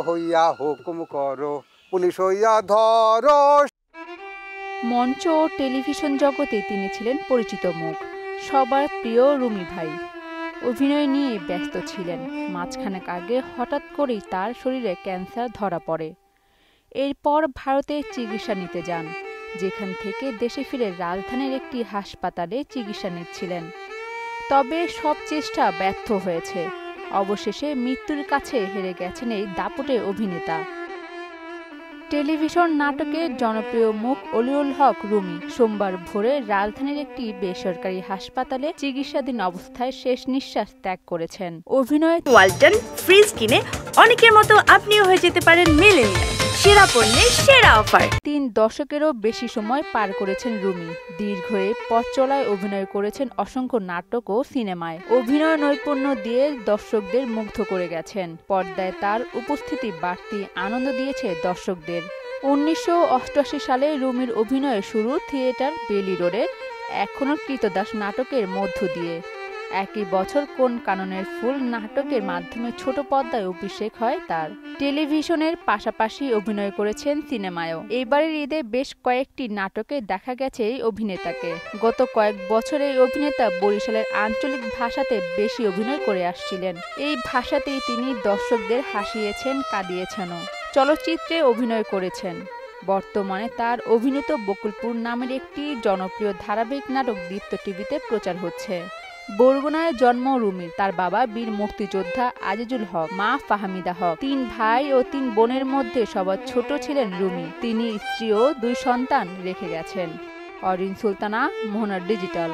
হইয়া হুকুম করো, পুলিশ হইয়া ধরো। মঞ্চ ও টেলিভিশন জগতে তিনি ছিলেন পরিচিত মুখ, সবার প্রিয় রুমি ভাই। অভিনয় নিয়ে ব্যস্ত ছিলেন। মাঝখানেক আগে হঠাৎ করেই তার শরীরে ক্যান্সার ধরা পড়ে। এরপর ভারতে চিকিৎসা নিতে যান, যেখান থেকে দেশে ফিরে রাজধানীর একটি হাসপাতালে চিকিৎসা নিচ্ছিলেন। তবে সব চেষ্টা ব্যর্থ হয়েছে। অবশেষে মৃত্যুর কাছে হেরে গেছেন এই দাপুটে অভিনেতা। টেলিভিশন নাটকের জনপ্রিয় মুখ অলিউল হক রুমি সোমবার ভোরে রাজধানীর একটি বেসরকারি হাসপাতালে চিকিৎসাধীন অবস্থায় শেষ নিঃশ্বাস ত্যাগ করেছেন। অভিনয় ওয়ালটন ফ্রিজ কিনে অনেকের মতো আপনিও হয়ে যেতে পারেন মিলেনিয়াল। সেরা পণ্যের সেরা অফার। 3 দশকেরও বেশি সময় পার করেছেন রুমি। দীর্ঘ এই পথ চলায় অভিনয় করেছেন অসংখ্য নাটক ও সিনেমায়। অভিনয় নৈপুণ্য দিয়ে দর্শকদের মুগ্ধ করে গেছেন। পর্দায় তার উপস্থিতি বাড়তি আনন্দ দিয়েছে দর্শকদের। 1988 সালে রুমির অভিনয়ের শুরু থিয়েটার বেলি রোডে এখনো কৃতদাস নাটকের মধ্য দিয়ে। একই বছর কোন কাননের ফুল নাটকের মাধ্যমে ছোট পর্দায় অভিষেক হয় তার। টেলিভিশনের পাশাপাশি অভিনয় করেছেন সিনেমায়ও। এইবারের ঈদে বেশ কয়েকটি নাটকে দেখা গেছে এই অভিনেতাকে। গত কয়েক বছর এই অভিনেতা বরিশালের আঞ্চলিক ভাষাতে বেশি অভিনয় করে আসছিলেন। এই ভাষাতেই তিনি দর্শকদের হাসিয়েছেন, কাঁদিয়েছেনও। চলচ্চিত্রে অভিনয় করেছেন। বর্তমানে তার অভিনীত বকুলপুর নামের একটি জনপ্রিয় ধারাবাহিক নাটক দীপ্ত টিভিতে প্রচার হচ্ছে। বরগুনায় জন্ম রুমির। তার বাবা বীর মুক্তিযোদ্ধা আজিজুল হক, মা ফাহমিদা হক। 3 ভাই ও 3 বোনের মধ্যে সবার ছোট ছিলেন রুমি। তিনি স্ত্রী ও 2 সন্তান রেখে গেছেন। অরিন সুলতানা, মোহনা ডিজিটাল।